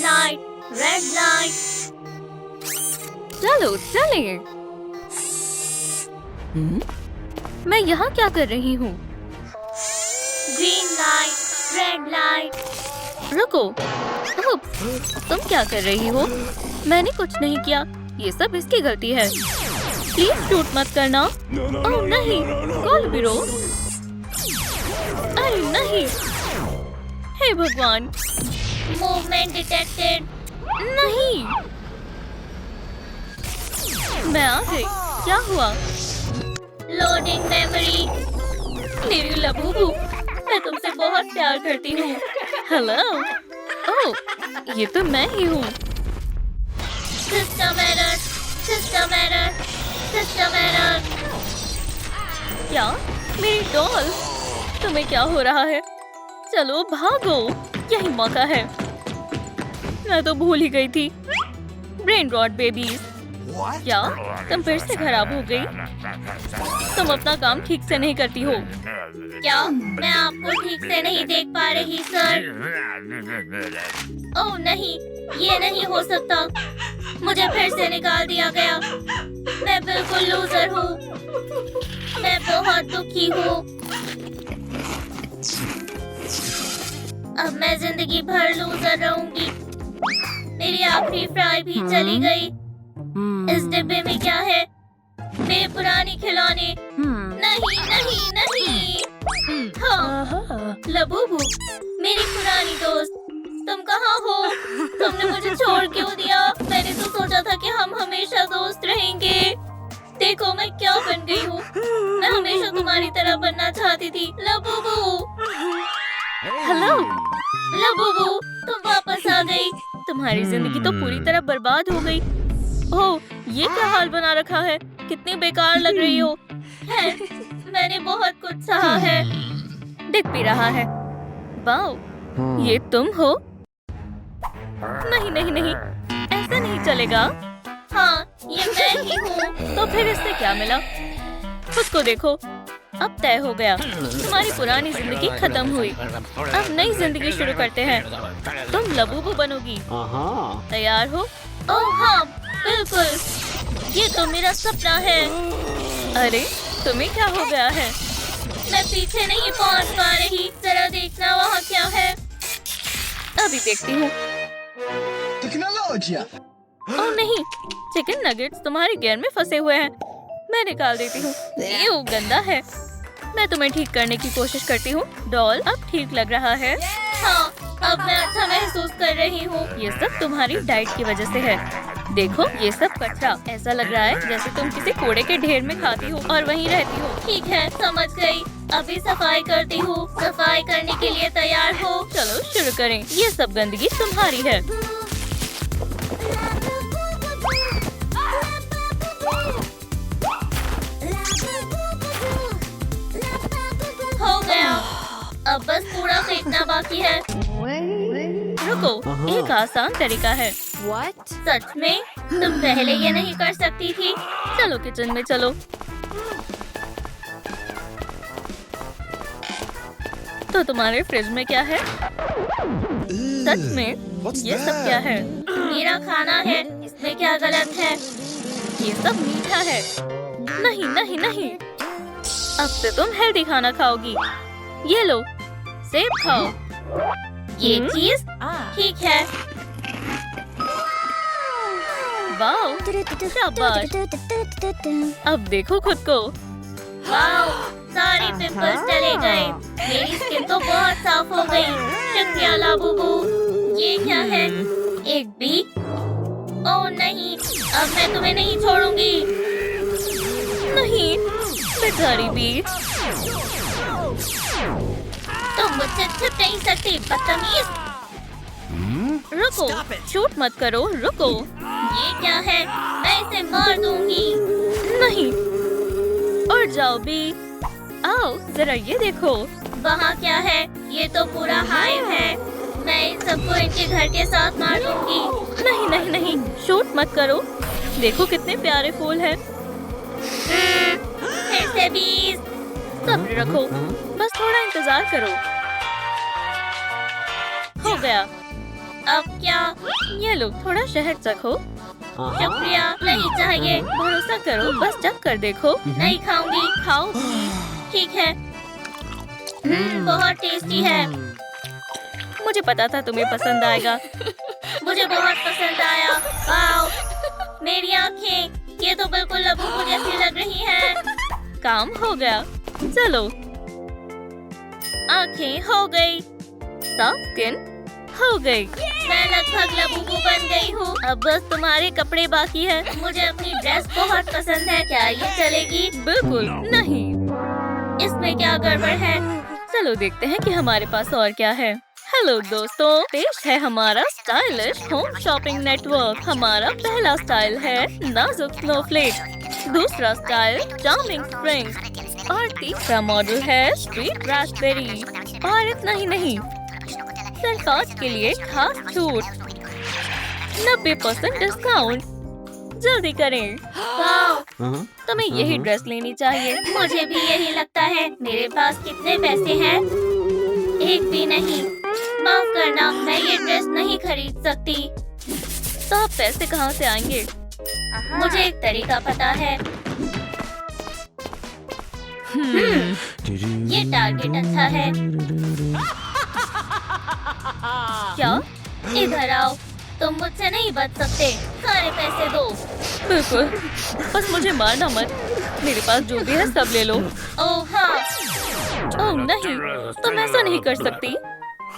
Light, red light. चलो चलें। मैं यहाँ क्या कर रही हूँ? Green light, red light. रुको। उप्स, तुम क्या कर रही हो? मैंने कुछ नहीं किया। ये सब इसकी गलती है। प्लीज शूट मत करना। ओह नहीं, कॉल बिरो। अरे नहीं। हे भगवान। Movement detected. नहीं। मैं आ गई। क्या हुआ? Loading memory. मेरी लबूबू, मैं तुमसे बहुत प्यार करती हूँ। हेलो। ओह, ये तो मैं ही हूँ। System error, system error, system error. क्या? मेरी डॉल? तुम्हें क्या हो रहा है? चलो भागो, यही मौका है। मैं तो भूल ही गई थी। Brain rot babies. क्या तुम फिर से खराब हो गई? तुम अपना काम ठीक से नहीं करती हो। क्या मैं आपको ठीक से नहीं देख पा रही सर? ओह नहीं, ये नहीं हो सकता। मुझे फिर से निकाल दिया गया। मैं बिल्कुल लूजर हूँ। मैं बहुत दुखी हूँ। अब मैं जिंदगी भर लूजर रहूंगी। मेरी आखिरी फ्राई भी चली गई। इस डिब्बे में क्या है? मेरे पुराने खिलौने। नहीं नहीं नहीं। हाँ, लबूबू, मेरी पुरानी दोस्त, तुम कहाँ हो? तुमने मुझे छोड़ क्यों दिया? मैंने तो सोचा था कि हम हमेशा दोस्त रहेंगे। देखो मैं क्या बन गई हूँ। मैं हमेशा तुम्हारी तरह बनना चाहती थी। Labubu, hello. लबूबू, तुम वापस आ गई। तुम्हारी जिंदगी तो पूरी तरह बर्बाद हो गई। ओह, ये क्या हाल बना रखा है? कितनी बेकार लग रही हो। है, मैंने बहुत कुछ सहा है। दिख भी रहा है। वाओ, ये तुम हो? नहीं नहीं नहीं, ऐसा नहीं चलेगा। हाँ, ये मैं ही हूँ। तो फिर इससे क्या मिला? खुद को देखो। अब तय हो गया। तुम्हारी पुरानी जिंदगी खत्म हुई। अब नई जिंदगी शुरू करते हैं। तुम लबूबू बनोगी। तैयार हो? ओह हाँ, बिल्कुल। ये तो मेरा सपना है। अरे, तुम्हें क्या हो गया है? मैं पीछे नहीं पहुंच पा रही। जरा देखना वहाँ क्या है। अभी देखती हूँ। ओह नहीं, चिकन नगेट्स तुम्हारे गियर में फंसे हुए हैं। मैं निकाल देती हूँ। ये गंदा है। मैं तुम्हें ठीक करने की कोशिश करती हूँ। डॉल, अब ठीक लग रहा है। हाँ, अब मैं अच्छा महसूस कर रही हूँ। ये सब तुम्हारी डाइट की वजह से है। देखो, ये सब कचरा। ऐसा लग रहा है जैसे तुम किसी कूड़े के ढेर में खाती हो और वहीं रहती हो। ठीक है, समझ गई। अभी सफाई करती हूँ। सफाई करने के लिए तैयार हो? चलो शुरू करें। ये सब गंदगी तुम्हारी है। हो गया। अब बस कूड़ा फेंकना बाकी है। रुको, एक आसान तरीका है। सच में? तुम पहले ये नहीं कर सकती थी? चलो किचन में चलो। तो तुम्हारे फ्रिज में क्या है? सच में? ये सब क्या है? मेरा खाना है। इसमें क्या गलत है? ये सब मीठा है। नहीं नहीं नहीं, अब से तुम हेल्दी खाना खाओगी। ये लो, सेब खाओ। ये चीज ठीक है। वाओ, शाबाश। अब देखो खुद को। वाओ, सारे पिंपल्स चले गए। मेरी स्किन तो बहुत साफ हो गई। शुक्रिया लाबूबू। ये क्या है? एक बी? ओह नहीं, अब मैं तुम्हें नहीं छोड़ूंगी। नहीं, बेचारी बी। तुम मुझसे छिप नहीं सकती, बदतमीज। रुको, शूट मत करो, रुको। ये क्या है? मैं इसे मार दूंगी। नहीं, और जाओ बी। आओ, जरा ये देखो। वहाँ क्या है? ये तो पूरा हाइव है। मैं इन सबको इनके घर के साथ मार दूंगी। नहीं नहीं नहीं, शूट मत करो। देखो कितने प्यारे फूल हैं। फिर से बीज। सब्र रखो, बस थोड़ा इंतजार करो। हो गया। अब क्या? ये लो, थोड़ा शहद चखो। शुक्रिया, नहीं चाहिए। भरोसा करो, बस चख कर देखो। नहीं खाऊंगी। खाओ भी। ठीक है। बहुत टेस्टी है। मुझे पता था तुम्हें पसंद आएगा। मुझे बहुत पसंद आया। वाओ, मेरी आँखें, ये तो बिल्कुल लबूबू जैसी लग रही हैं। काम हो गया। चलो, आँखें हो गई, सॉफ्ट स्किन हो गई। मैं लगभग लबूबू बन गई हूँ। अब बस तुम्हारे कपड़े बाकी है। मुझे अपनी ड्रेस बहुत पसंद है। क्या ये चलेगी? बिल्कुल नहीं। इसमें क्या गड़बड़ है? चलो देखते हैं कि हमारे पास और क्या है। हेलो दोस्तों, पेश है हमारा स्टाइलिश होम शॉपिंग नेटवर्क। हमारा पहला स्टाइल है नाजुक स्नोफ्लेक, दूसरा स्टाइल चार्मिंग स्प्रिंग और तीसरा मॉडल है स्वीट रास्पबेरी। और इतना ही नहीं, सिर्फ आज के लिए खास छूट 90% डिस्काउंट। जल्दी करें। वाओ, तुम्हें यही ड्रेस लेनी चाहिए। मुझे भी यही लगता है। मेरे पास कितने पैसे हैं? एक भी नहीं। माफ करना, मैं ये ड्रेस नहीं खरीद सकती। तो आप पैसे कहाँ से आएंगे? मुझे एक तरीका पता है। ये टारगेट अच्छा है। क्या? इधर आओ, तुम मुझसे नहीं बच सकते। सारे पैसे दो। बिल्कुल, बस मुझे मारना मत। मेरे पास जो भी है सब ले लो। ओह हाँ, ओह नहीं, तुम ऐसा नहीं कर सकती।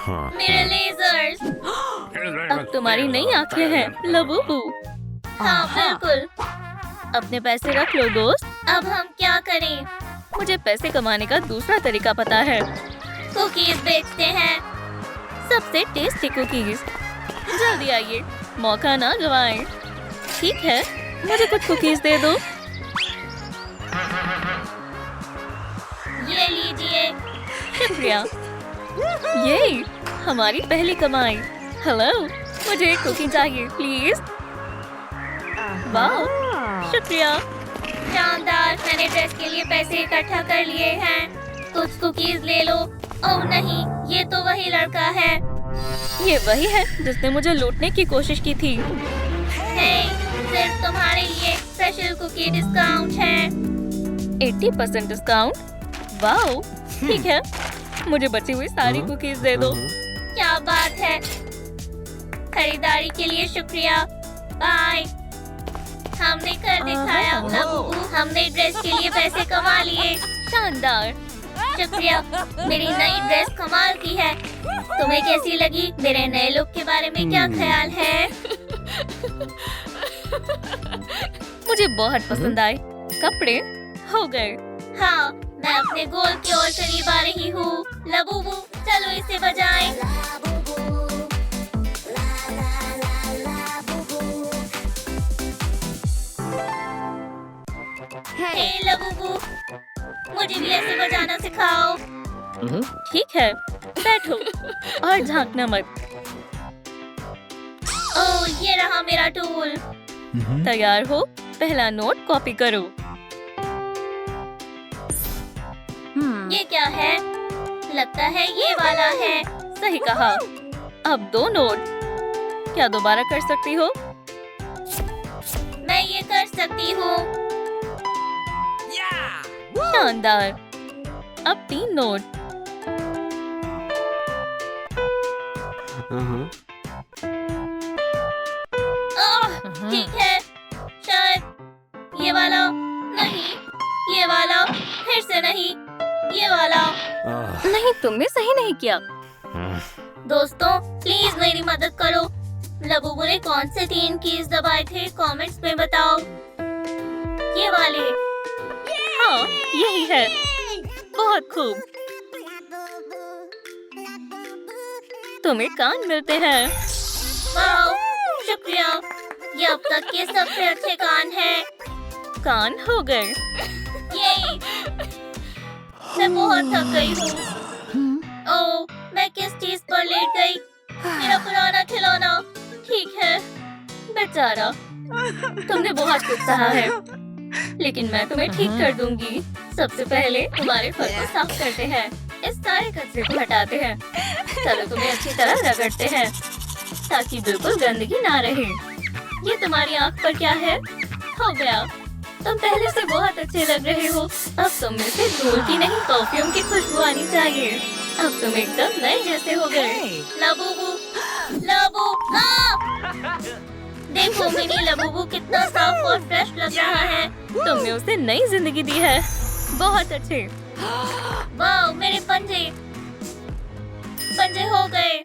मेरे लेजर्स। अब तुम्हारी नई आंखें हैं, लबूबू। हाँ बिल्कुल। अपने पैसे रख लो दोस्त। अब हम क्या करें? मुझे पैसे कमाने का दूसरा तरीका पता है। कुकीज बेचते हैं। सबसे टेस्टी कुकीज। जल्दी आइए, मौका ना गवाएं। ठीक है, मुझे कुछ कुकीज दे दो। ये लीजिए। शुक्रिया। ये हमारी पहली कमाई। हेलो, मुझे एक कुकी चाहिए प्लीज। वाह, शुक्रिया। शानदार, मैंने ड्रेस के लिए पैसे इकट्ठा कर लिए हैं। कुछ कुकीज ले लो। ओह नहीं, ये तो वही लड़का है। ये वही है जिसने मुझे लूटने की कोशिश की थी। हे, सिर्फ तुम्हारे लिए स्पेशल कुकी डिस्काउंट है। 80% डिस्काउंट। वाह, ठीक है, मुझे बची हुई सारी कुकीज दे दो। क्या बात है। खरीदारी के लिए शुक्रिया। बाय। हमने कर दिखाया लबूबू। हमने ड्रेस के लिए पैसे कमा लिए। शानदार। शुक्रिया, मेरी नई ड्रेस कमाल की है। तुम्हें कैसी लगी? मेरे नए लुक के बारे में क्या ख्याल है? मुझे बहुत पसंद आए। कपड़े हो गए। हाँ, मैं अपने गोल की ओर करीब आ रही हूँ। लबूबू, चलो इसे बजाएं। हे लबूबू, मुझे भी ऐसे बजाना सिखाओ। ठीक है, बैठो और झांकना मत। ओह, ये रहा मेरा टूल। तैयार हो? पहला नोट कॉपी करो। ये क्या है? लगता है ये वाला है। सही कहा। अब 2 नोट। क्या दोबारा कर सकती हो? मैं ये कर सकती हूँ। शानदार। अब 3 नोट। ठीक है, शायद ये वाला। नहीं, ये वाला। फिर से नहीं, ये वाला। नहीं, तुमने सही नहीं किया। दोस्तों, प्लीज मेरी मदद करो। लबूबू ने कौन से 3 कीज दबाए थे? कमेंट्स में बताओ। ये वाले। हाँ, यही है। बहुत खूब। तुम्हें कान मिलते हैं। वाह, शुक्रिया। ये अब तक के सबसे अच्छे कान हैं। कान हो गए। यही। मैं बहुत थक गई हूँ। ओह, मैं किस चीज पर लेट गई? मेरा पुराना खिलौना। ठीक है, बेचारा, तुमने बहुत कुछ सहा है, लेकिन मैं तुम्हें ठीक कर दूंगी। सबसे पहले तुम्हारे फर को साफ करते हैं। इस सारे कचरे को हटाते हैं। चलो तुम्हें अच्छी तरह रगड़ते हैं। ताकि बिल्कुल गंदगी ना रहे। ये तुम्हारी आँख पर क्या है? हो गया। तुम पहले से बहुत अच्छे लग रहे हो। अब तुम में से धूल की नहीं परफ्यूम की खुशबू आनी चाहिए। अब तुम एकदम नए जैसे हो गए। लबूबू, लबू, देखो मिनी लबूबू कितना साफ और फ्रेश लग रहा है। तुमने उसे नई जिंदगी दी है। बहुत अच्छे। वाह, मेरे पंजे पंजे हो गए।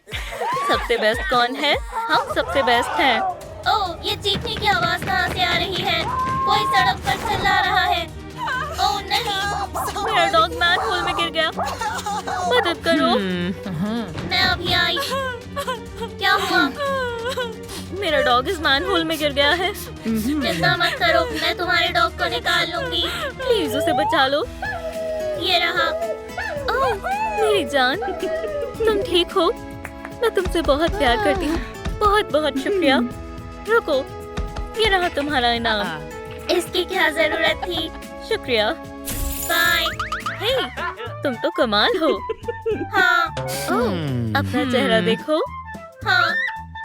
सबसे बेस्ट कौन है? हम सबसे बेस्ट हैं। ओह, ये चीखने की आवाज कहाँ से आ रही है? कोई सड़क पर चिल्ला रहा है। ओह नहीं, मेरा डॉग मैनहोल में गिर गया। मदद करो। मैं अभी आई। क्या हुआ? मेरा डॉग इस मैनहोल में गिर गया है। चिंता मत करो, मैं तुम्हारे डॉग को निकाल लूंगी। प्लीज उसे बचा लो। ये रहा। ओह, मेरी जान, तुम ठीक हो? मैं तुमसे बहुत प्यार करती हूँ। बहुत बहुत शुक्रिया। रुको, ये रहा तुम्हारा इनाम। इसकी क्या जरूरत थी? शुक्रिया। बाय। हे, तुम तो कमाल हो। हाँ। ओह, अपना चेहरा देखो। हाँ,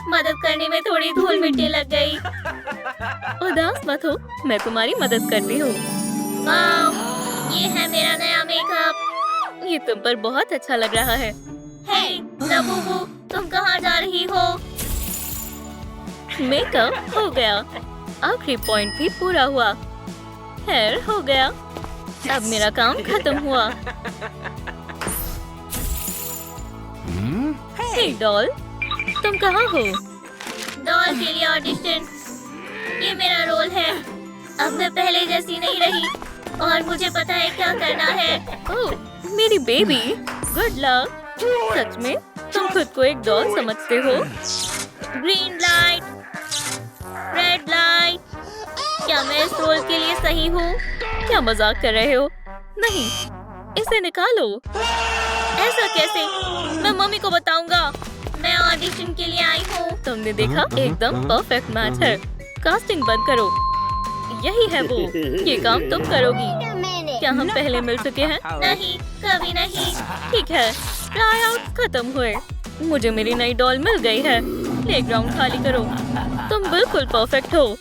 मदद करने में थोड़ी धूल मिट्टी लग गई। उदास मत हो, मैं तुम्हारी मदद करती हूँ। वाह, ये है मेरा नया मेकअप। ये तुम पर बहुत अच्छा लग रहा है। हे, लबूबू, तुम कहाँ जा रही हो? मेकअप हो गया। आखिरी पॉइंट भी पूरा हुआ। हेयर हो गया। अब मेरा काम खत्म हुआ। हे डॉल, तुम कहाँ हो? डॉल के लिए ऑडिशन। ये मेरा रोल है। अब मैं पहले जैसी नहीं रही और मुझे पता है क्या करना है। ओह, मेरी बेबी, गुड लक। सच में तुम खुद को एक डॉल समझते हो? Green light, red light. क्या मैं इस रोल के लिए सही हूँ? क्या मजाक कर रहे हो? नहीं, इसे निकालो। ऐसा कैसे? मैं मम्मी को बताऊंगा। मैं ऑडिशन के लिए आई हूँ। तुमने देखा, एकदम परफेक्ट मैच है। कास्टिंग बंद करो। यही है वो। ये काम तुम करोगी। क्या हम पहले मिल चुके हैं? नहीं, कभी नहीं। ठीक है, ट्राई आउट खत्म हुए। मुझे मेरी नई डॉल मिल गई है। प्लेग्राउंड खाली करो। तुम बिल्कुल परफेक्ट हो।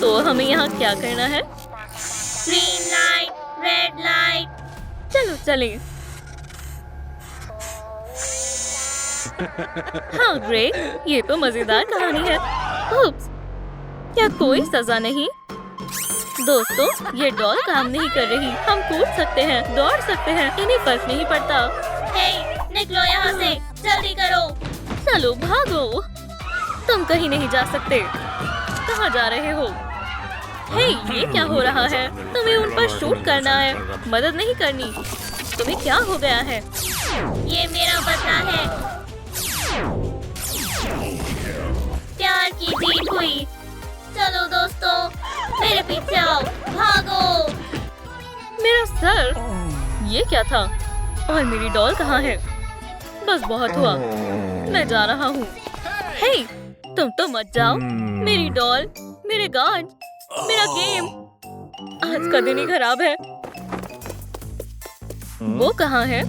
तो हमें यहाँ क्या करना है? Green light, red light. चलो चले। हाँ ग्रे, ये तो मजेदार कहानी है। उप्स, क्या कोई सजा नहीं? दोस्तों, ये डॉल काम नहीं कर रही। हम कूद सकते हैं, दौड़ सकते हैं, इन्हें फर्क नहीं पड़ता। हे, निकलो यहाँ से, जल्दी करो। चलो भागो। तुम कहीं नहीं जा सकते। कहाँ जा रहे हो? हे, ये क्या हो रहा है? तुम्हें उन पर शूट करना है, मदद नहीं करनी। तुम्हें क्या हो गया है? ये मेरा बदला है। प्यार की जीत हुई। चलो दोस्तों, मेरे पीछे आओ, भागो। मेरा सर, ये क्या था? और मेरी डॉल कहाँ है? बस बहुत हुआ, मैं जा रहा हूँ। हे, तुम तो मत जाओ। मेरी डॉल, मेरे गार्ड, मेरा गेम। आज का दिन ही खराब है। वो कहाँ है?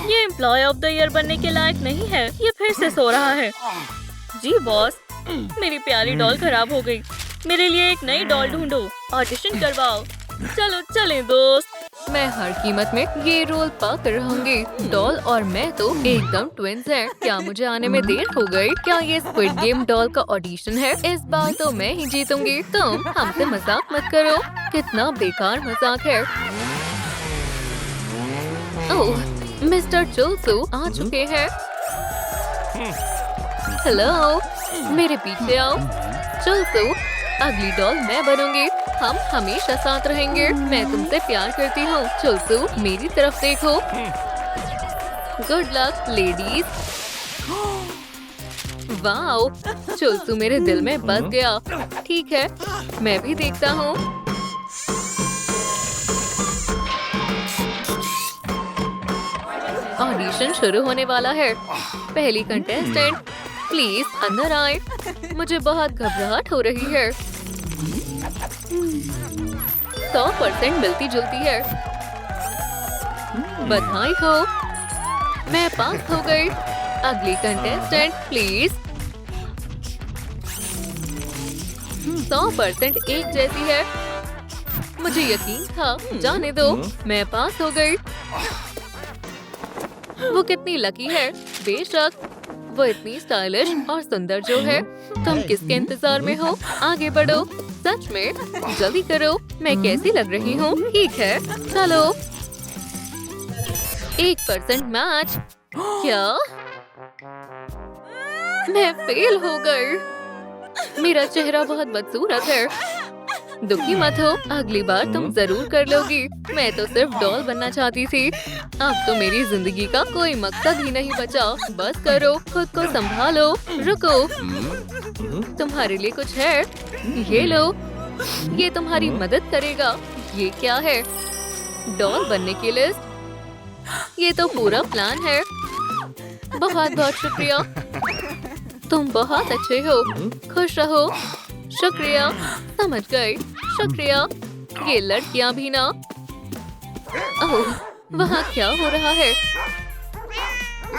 ये एम्प्लॉय ऑफ द ईयर बनने के लायक नहीं है। ये फिर से सो रहा है। जी बॉस, मेरी प्यारी डॉल खराब हो गई। मेरे लिए एक नई डॉल ढूंढो। ऑडिशन करवाओ। चलो चलें दोस्त। मैं हर कीमत में ये रोल पाकर रहूंगी। डॉल और मैं तो एकदम ट्विंस हैं। क्या मुझे आने में देर हो गई? क्या ये स्क्विड गेम डॉल का ऑडिशन है? इस बार तो मैं ही जीतूंगी। तुम हमसे मजाक मत करो। कितना बेकार मजाक है। ओह, मिस्टर चोल्सू आ चुके हैं। हेलो, मेरे पीछे आओ। चोल्सू, अगली डॉल मैं बनूंगी। हम हमेशा साथ रहेंगे। मैं तुमसे प्यार करती हूँ। चोल्सू, मेरी तरफ देखो। Good luck ladies. वाओ, चोल्सू मेरे दिल में बस गया। ठीक है, मैं भी देखता हूँ। ऑडिशन शुरू होने वाला है। पहली कंटेस्टेंट, प्लीज अंदर आए। मुझे बहुत घबराहट हो रही है। 100% मिलती जुलती है। बधाई हो, मैं पास हो गई। अगली कंटेस्टेंट प्लीज। 100% एक जैसी है। मुझे यकीन था। जाने दो, मैं पास हो गई। वो कितनी लकी है। बेशक, वो इतनी स्टाइलिश और सुंदर जो है। तुम किसके इंतजार में हो? आगे बढ़ो। सच में, जल्दी करो। मैं कैसी लग रही हूँ? ठीक है, चलो। 1% मैच। क्या? मैं फेल हो गई। मेरा चेहरा बहुत बदसूरत है। दुखी मत हो, अगली बार तुम जरूर कर लोगी। मैं तो सिर्फ डॉल बनना चाहती थी। अब तो मेरी जिंदगी का कोई मकसद ही नहीं बचा। बस करो, खुद को संभालो। रुको, तुम्हारे लिए कुछ है। ये लो, ये तुम्हारी मदद करेगा। ये क्या है? डॉल बनने की लिस्ट। ये तो पूरा प्लान है। बहुत बहुत शुक्रिया। तुम बहुत अच्छे हो। खुश रहो। शुक्रिया। समझ गए। शुक्रिया। ये लड़कियां भी ना। ओह, वहाँ क्या हो रहा है?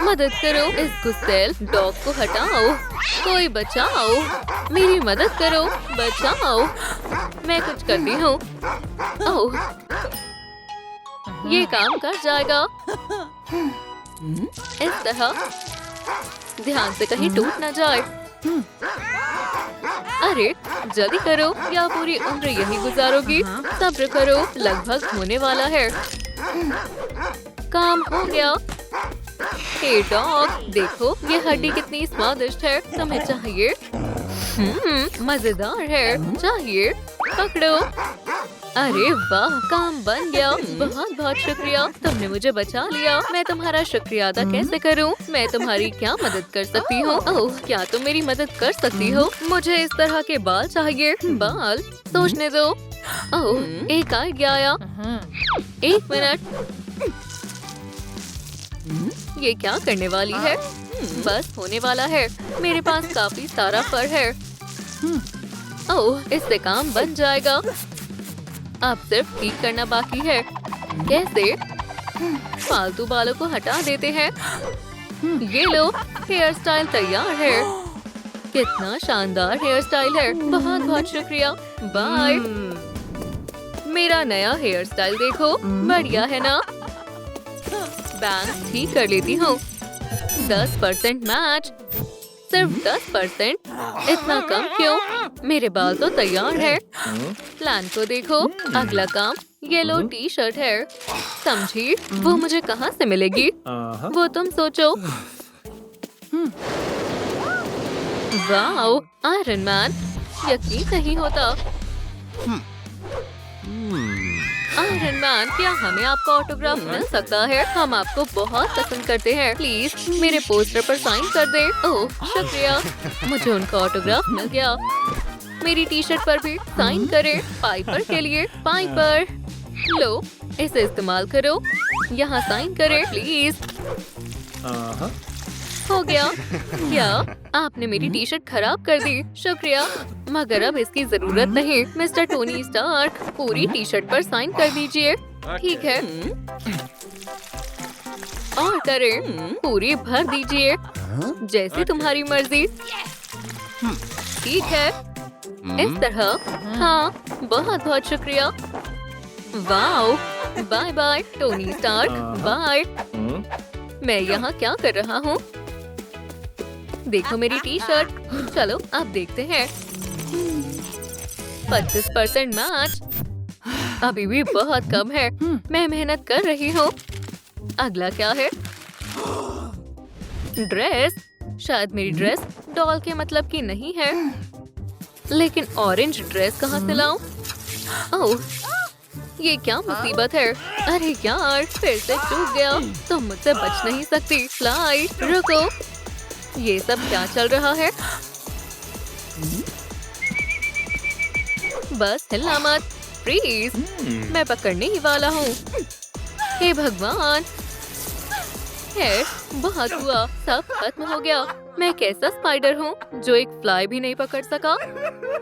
मदद करो, इस गुस्सेल डॉग को हटाओ। कोई बचाओ। मेरी मदद करो। बचाओ। मैं कुछ करती हूँ। ओह, ये काम कर जाएगा। इस तरह। ध्यान से कहीं टूट ना जाए। अरे, जल्दी करो या पूरी उम्र यही गुजारोगी। सब्र करो, लगभग होने वाला है। काम हो गया। हे डॉग, देखो ये हड्डी कितनी स्वादिष्ट है। तुम्हें चाहिए? मजेदार है। चाहिए? पकड़ो। अरे वाह, काम बन गया। बहुत बहुत शुक्रिया, तुमने मुझे बचा लिया। मैं तुम्हारा शुक्रिया अदा कैसे करूं? मैं तुम्हारी क्या मदद कर सकती हूँ? ओह, क्या तुम मेरी मदद कर सकती हो? मुझे इस तरह के बाल चाहिए। बाल? सोचने दो। ओह, एक आइडिया आया। 1 मिनट। ये क्या करने वाली है? बस होने वाला है। मेरे पास काफी सारा फर है। ओह, इससे काम बन जाएगा। अब सिर्फ ठीक करना बाकी है। कैसे? फालतू बालों को हटा देते हैं। ये लो, हेयर स्टाइल तैयार है। कितना शानदार हेयर स्टाइल है। बहुत बहुत शुक्रिया। बाय। मेरा नया हेयर स्टाइल देखो। बढ़िया है ना? बैंग ठीक कर लेती हूँ। 10% मैच। सिर्फ 10%? इतना कम क्यों? मेरे बाल तो तैयार है। प्लान को देखो। अगला काम येलो टी शर्ट है। समझी? वो मुझे कहाँ से मिलेगी? वो तुम सोचो। Wow, iron man. यकीन नहीं होता। आयरन मैन, क्या हमें आपका ऑटोग्राफ मिल सकता है? हम आपको बहुत पसंद करते हैं। प्लीज मेरे पोस्टर पर साइन कर दे। ओह, शुक्रिया। मुझे उनका ऑटोग्राफ मिल गया। मेरी टी शर्ट पर भी साइन करें। पाइपर के लिए। पाइपर, लो, इसे इस्तेमाल करो। यहाँ साइन करें प्लीज। हो गया। क्या आपने मेरी टी शर्ट खराब कर दी? शुक्रिया, मगर अब इसकी जरूरत नहीं। मिस्टर टोनी स्टार्क, पूरी टी शर्ट पर साइन कर दीजिए। ठीक है, और करें। पूरी भर दीजिए। जैसी तुम्हारी मर्जी। ठीक है, इस तरह। हाँ, बहुत बहुत शुक्रिया। Wow, bye bye Tony Stark. Bye. मैं यहाँ क्या कर रहा हूँ? देखो मेरी टी शर्ट। चलो अब देखते हैं। 25% मैच। अभी भी बहुत कम है। मैं मेहनत कर रही हूँ। अगला क्या है? ड्रेस। शायद मेरी ड्रेस डॉल के मतलब की नहीं है। लेकिन ऑरेंज ड्रेस कहाँ से लाऊं? ओह, ये क्या मुसीबत है? अरे यार, फिर से चूक गया। तुम मुझसे बच नहीं सकती। फ्लाई, रुको। ये सब क्या चल रहा है? बस हिलना मत, प्लीज। मैं पकड़ने ही वाला हूँ। हे भगवान। है, बहुत हुआ। सब खत्म हो गया। मैं कैसा स्पाइडर हूँ जो एक फ्लाई भी नहीं पकड़ सका?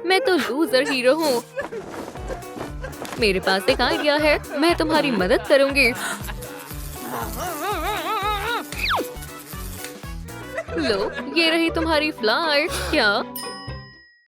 मैं तो लूजर हीरो हूँ। मेरे पास एक आइडिया है। मैं तुम्हारी मदद करूंगी। लो, ये रही तुम्हारी फ्लाइट। क्या